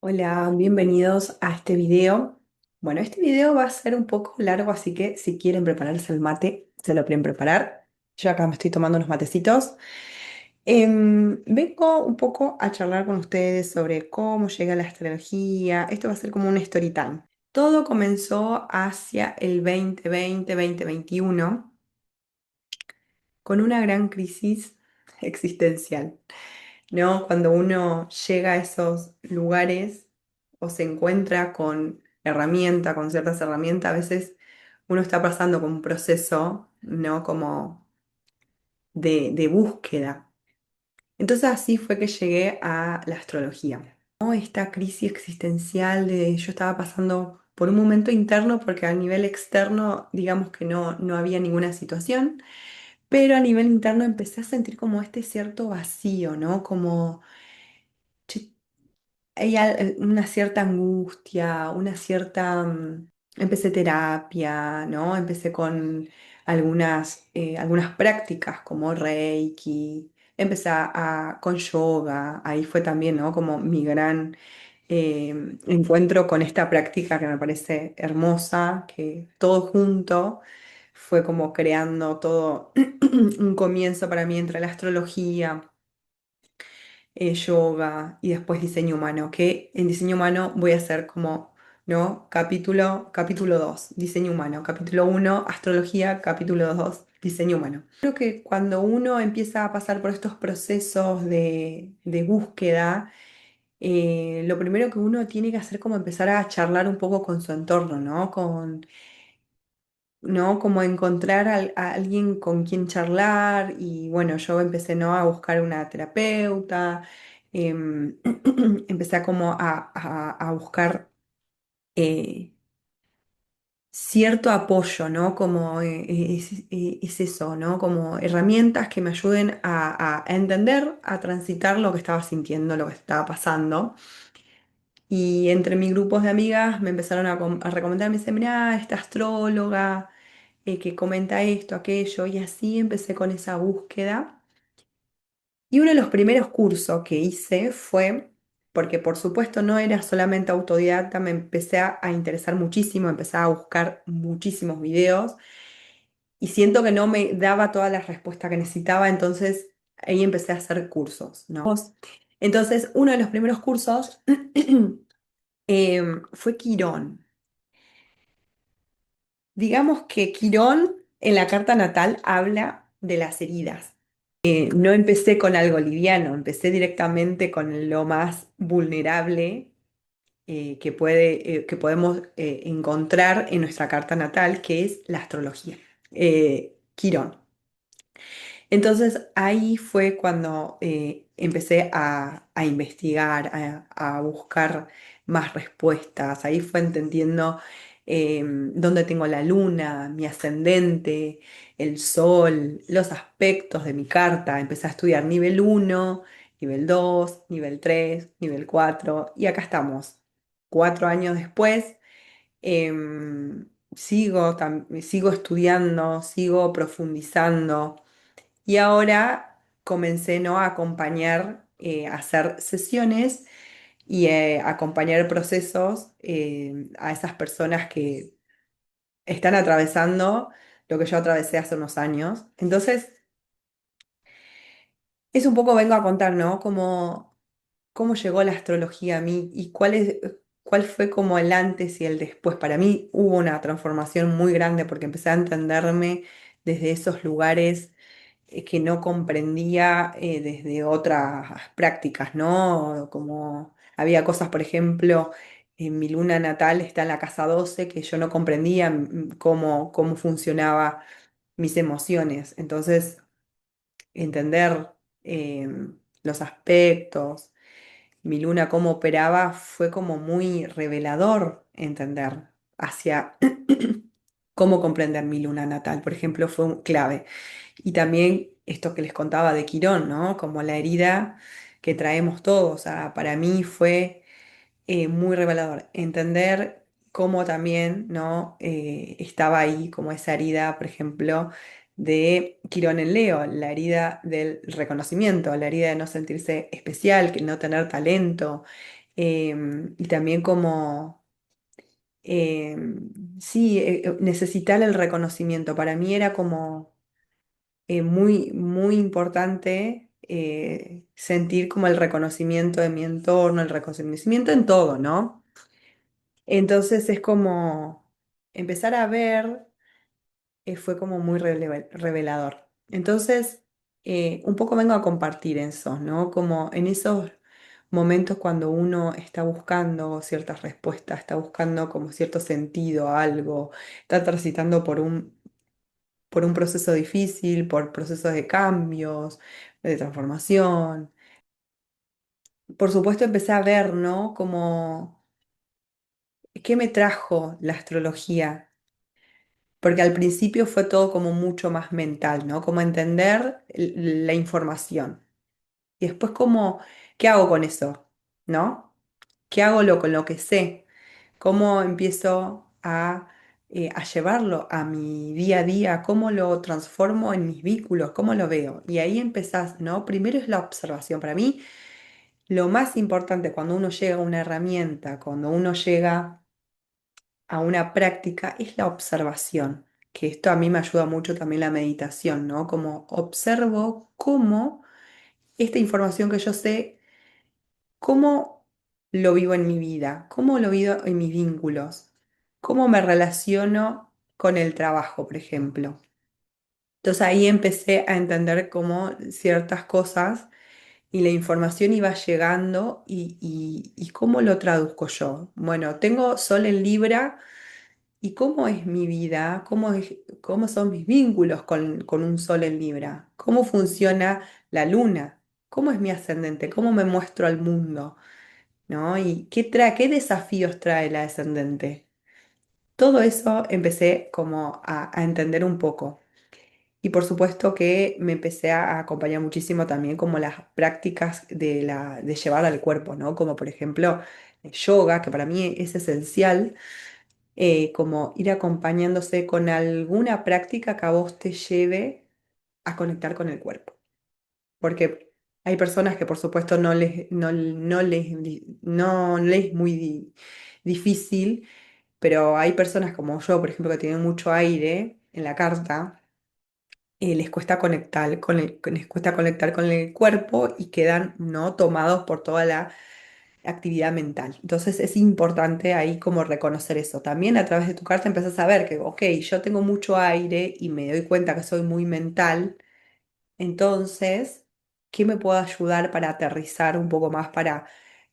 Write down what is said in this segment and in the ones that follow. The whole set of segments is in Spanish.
Hola, bienvenidos a este video. Bueno, este video va a ser un poco largo, así que si quieren prepararse el mate, se lo pueden preparar. Yo acá me estoy tomando unos matecitos. Vengo un poco a charlar con ustedes sobre cómo llega la astrología. Esto va a ser como un story time. Todo comenzó hacia el 2020-2021 con una gran crisis existencial. ¿No? Cuando uno llega a esos lugares o se encuentra con con ciertas herramientas, a veces uno está pasando por un proceso, ¿no? Como de búsqueda. Entonces así fue que llegué a la astrología. ¿No? Esta crisis existencial de yo estaba pasando por un momento interno porque a nivel externo, digamos que no había ninguna situación, pero a nivel interno empecé a sentir como este cierto vacío, ¿no? Como che, hay una cierta angustia, una cierta... empecé terapia, ¿no? Empecé con algunas prácticas como Reiki, con yoga, ahí fue también, ¿no? Como mi gran encuentro con esta práctica que me parece hermosa, que todo junto fue como creando todo un comienzo para mí entre la astrología, yoga y después diseño humano, que en diseño humano voy a hacer como, ¿no? Capítulo 2 diseño humano, capítulo uno astrología, capítulo 2 diseño humano. Creo que cuando uno empieza a pasar por estos procesos de búsqueda, lo primero que uno tiene que hacer como empezar a charlar un poco con su entorno, ¿no? ¿No? Como encontrar a alguien con quien charlar y bueno, yo empecé, ¿no? A buscar una terapeuta, empecé a como a buscar eh, cierto apoyo, ¿no? Como es eso, ¿no? Como herramientas que me ayuden a entender, a transitar lo que estaba sintiendo, lo que estaba pasando. Y entre mis grupos de amigas me empezaron a recomendar, me dicen, mirá, esta astróloga que comenta esto, aquello, y así empecé con esa búsqueda. Y uno de los primeros cursos que hice fue, porque por supuesto no era solamente autodidacta, me empecé a interesar muchísimo, empecé a buscar muchísimos videos y siento que no me daba todas las respuestas que necesitaba, entonces ahí empecé a hacer cursos, ¿no? Entonces, uno de los primeros cursos fue Quirón. Digamos que Quirón en la carta natal habla de las heridas. No empecé con algo liviano, empecé directamente con lo más vulnerable que podemos encontrar en nuestra carta natal, que es la astrología. Quirón. Entonces ahí fue cuando empecé a investigar, a buscar más respuestas. Ahí fue entendiendo dónde tengo la luna, mi ascendente, el sol, los aspectos de mi carta. Empecé a estudiar nivel uno, nivel 2, nivel 3, nivel 4 y acá estamos. 4 años después, sigo estudiando, sigo profundizando. Y ahora comencé, ¿no? A acompañar, a hacer sesiones y acompañar procesos a esas personas que están atravesando lo que yo atravesé hace unos años. Entonces, es un poco vengo a contar, ¿no? Cómo llegó la astrología a mí y cuál fue como el antes y el después. Para mí hubo una transformación muy grande porque empecé a entenderme desde esos lugares que no comprendía desde otras prácticas, ¿no? Como había cosas, por ejemplo, en mi luna natal está en la casa 12 que yo no comprendía cómo funcionaba mis emociones. Entonces, entender los aspectos, mi luna cómo operaba, fue como muy revelador entender hacia cómo comprender mi luna natal, por ejemplo, fue un clave. Y también esto que les contaba de Quirón, ¿no? Como la herida que traemos todos. O sea, para mí fue muy revelador entender cómo también, ¿no? Estaba ahí como esa herida, por ejemplo, de Quirón en Leo, la herida del reconocimiento, la herida de no sentirse especial, que no tener talento, Y también como, sí, necesitar el reconocimiento. Para mí era como muy, muy importante sentir como el reconocimiento de mi entorno, el reconocimiento en todo, ¿no? Entonces es como empezar a ver, fue como muy revelador. Entonces, un poco vengo a compartir eso, ¿no? Como en esos momentos cuando uno está buscando ciertas respuestas, está buscando como cierto sentido a algo, está transitando por un proceso difícil, por procesos de cambios, de transformación. Por supuesto, empecé a ver, ¿no? Como, ¿qué me trajo la astrología? Porque al principio fue todo como mucho más mental, ¿no? Como entender la información. Y después como, ¿qué hago con eso? ¿No? ¿Qué hago con lo que sé? ¿Cómo empiezo a llevarlo a mi día a día? ¿Cómo lo transformo en mis vínculos? ¿Cómo lo veo? Y ahí empezás, ¿no? Primero es la observación. Para mí, lo más importante cuando uno llega a una herramienta, cuando uno llega a una práctica, es la observación. Que esto a mí me ayuda mucho también la meditación, ¿no? Como observo cómo esta información que yo sé, cómo lo vivo en mi vida, cómo lo vivo en mis vínculos, cómo me relaciono con el trabajo, por ejemplo. Entonces ahí empecé a entender cómo ciertas cosas y la información iba llegando y cómo lo traduzco yo. Bueno, tengo Sol en Libra y cómo es mi vida, cómo son mis vínculos con un Sol en Libra, cómo funciona la luna, cómo es mi ascendente, cómo me muestro al mundo. ¿No? ¿Y qué desafíos trae la descendente? Todo eso empecé como a entender un poco. Y por supuesto que me empecé a acompañar muchísimo también como las prácticas de llevar al cuerpo, ¿no? Como por ejemplo yoga, que para mí es esencial, como ir acompañándose con alguna práctica que a vos te lleve a conectar con el cuerpo. Porque hay personas que por supuesto no les es muy difícil, pero hay personas como yo, por ejemplo, que tienen mucho aire en la carta, les cuesta conectar les cuesta conectar con el cuerpo y quedan no tomados por toda la actividad mental. Entonces es importante ahí como reconocer eso. También a través de tu carta empezás a ver que, ok, yo tengo mucho aire y me doy cuenta que soy muy mental. Entonces, ¿qué me puede ayudar para aterrizar un poco más, para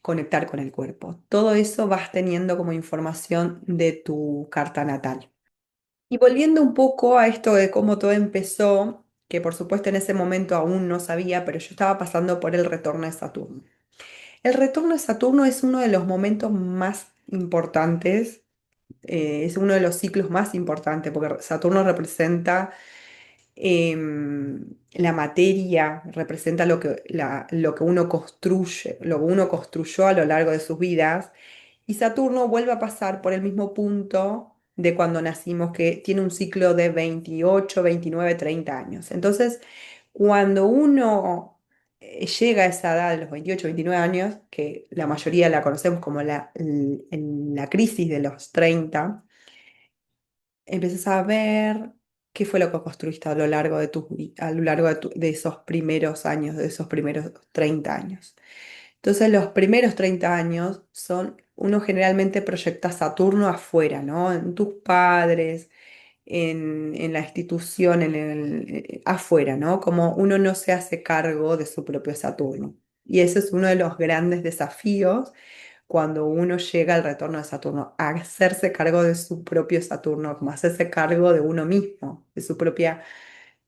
conectar con el cuerpo? Todo eso vas teniendo como información de tu carta natal. Y volviendo un poco a esto de cómo todo empezó, que por supuesto en ese momento aún no sabía, pero yo estaba pasando por el retorno de Saturno. El retorno de Saturno es uno de los momentos más importantes, es uno de los ciclos más importantes, porque Saturno representa la materia, representa lo que uno construye, lo que uno construyó a lo largo de sus vidas, y Saturno vuelve a pasar por el mismo punto de cuando nacimos, que tiene un ciclo de 28, 29, 30 años. Entonces, cuando uno llega a esa edad de los 28, 29 años, que la mayoría la conocemos como la crisis de los 30, empiezas a ver qué fue lo que construiste a lo largo a lo largo de esos primeros años, de esos primeros 30 años. Entonces, los primeros 30 años son, uno generalmente proyecta Saturno afuera, ¿no? En tus padres, en la institución, afuera, ¿no? Como uno no se hace cargo de su propio Saturno. Y ese es uno de los grandes desafíos cuando uno llega al retorno de Saturno, a hacerse cargo de su propio Saturno, como hacerse cargo de uno mismo, de su propia,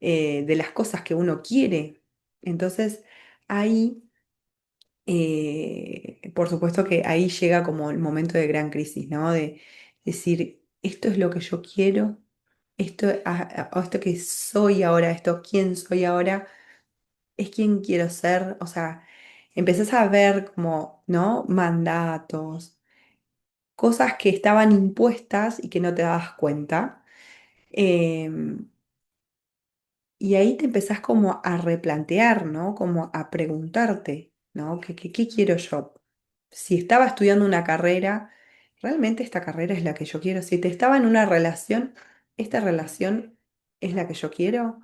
de las cosas que uno quiere. Entonces, ahí, por supuesto que ahí llega como el momento de gran crisis, ¿no? De decir, esto es lo que yo quiero, esto que soy ahora, esto quién soy ahora, es quién quiero ser, o sea, empezás a ver como, ¿no? Mandatos, cosas que estaban impuestas y que no te dabas cuenta. Em, y ahí te empezás como a replantear, ¿no? Como a preguntarte, ¿no? ¿Qué quiero yo? si estaba estudiando una carrera, ¿realmente esta carrera es la que yo quiero? Si te estaba en una relación, ¿esta relación es la que yo quiero?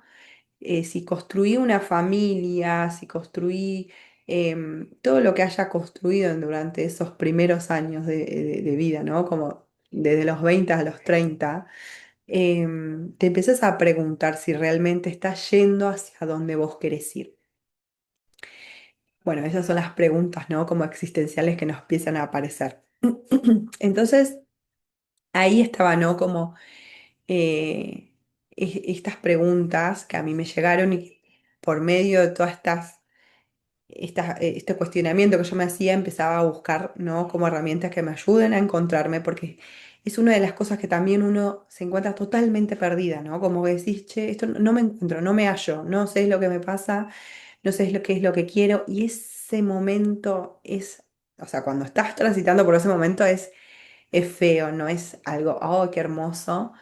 Si construí una familia, si construí todo lo que haya construido durante esos primeros años de vida, ¿no? Como desde los 20 a los 30, te empiezas a preguntar si realmente estás yendo hacia donde vos querés ir. Bueno, esas son las preguntas, ¿no? Como existenciales que nos empiezan a aparecer. Entonces, ahí estaba, ¿no? Como estas preguntas que a mí me llegaron y por medio de todas este cuestionamiento que yo me hacía, empezaba a buscar, ¿no? Como herramientas que me ayuden a encontrarme, porque es una de las cosas que también uno se encuentra totalmente perdida, ¿no? Como que decís, che, esto no me encuentro, no me hallo, no sé lo que me pasa, no sé lo que es lo que quiero, y ese momento es, o sea, cuando estás transitando por ese momento es feo, no es algo, oh, qué hermoso,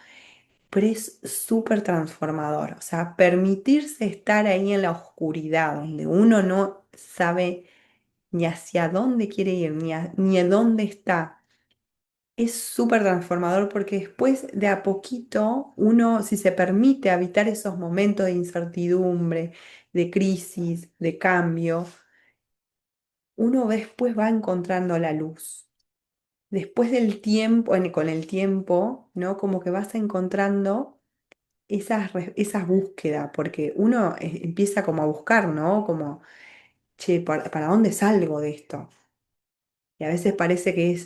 pero es súper transformador. O sea, permitirse estar ahí en la oscuridad, donde uno no sabe ni hacia dónde quiere ir, ni a dónde está. Es súper transformador porque después de a poquito uno, si se permite habitar esos momentos de incertidumbre, de crisis, de cambio, uno después va encontrando la luz. Después del tiempo, con el tiempo, ¿no? Como que vas encontrando esas búsquedas, porque uno empieza como a buscar, ¿no? Como, che, ¿para dónde salgo de esto? Y a veces parece que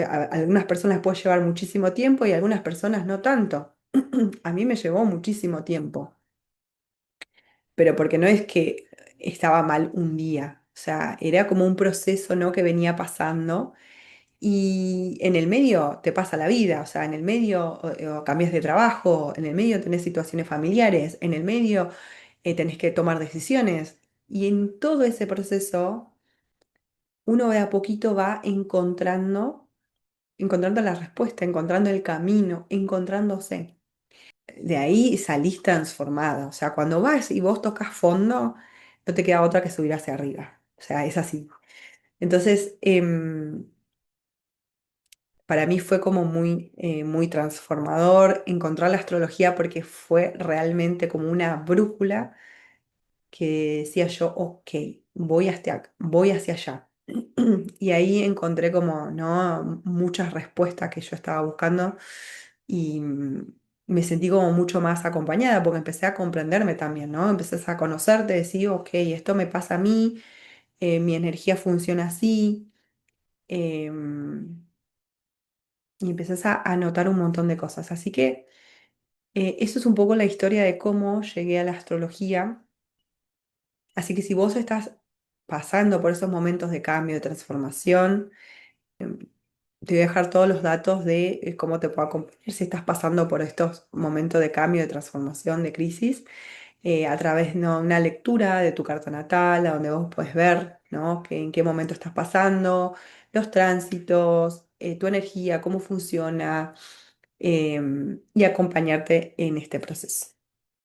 a algunas personas puede llevar muchísimo tiempo y a algunas personas no tanto. A mí me llevó muchísimo tiempo, pero porque no es que estaba mal un día, o sea, era como un proceso, ¿no? Que venía pasando. Y en el medio te pasa la vida, o sea, en el medio o cambias de trabajo, en el medio tenés situaciones familiares, en el medio tenés que tomar decisiones. Y en todo ese proceso, uno de a poquito va encontrando la respuesta, encontrando el camino, encontrándose. De ahí salís transformada. O sea, cuando vas y vos tocas fondo, no te queda otra que subir hacia arriba. O sea, es así. Entonces, para mí fue como muy transformador encontrar la astrología porque fue realmente como una brújula que decía yo, ok, voy hacia allá. Y ahí encontré como, ¿no? Muchas respuestas que yo estaba buscando y me sentí como mucho más acompañada porque empecé a comprenderme también, ¿no? Empecé a conocerte, decir, ok, esto me pasa a mí, mi energía funciona así. em, y empezás a notar un montón de cosas. Así que eso es un poco la historia de cómo llegué a la astrología. Así que si vos estás pasando por esos momentos de cambio, de transformación, em, te voy a dejar todos los datos de cómo te puedo acompañar si estás pasando por estos momentos de cambio, de transformación, de crisis, a través de una lectura de tu carta natal, a donde vos puedes ver, ¿no? En qué momento estás pasando, los tránsitos, tu energía, cómo funciona, y acompañarte en este proceso.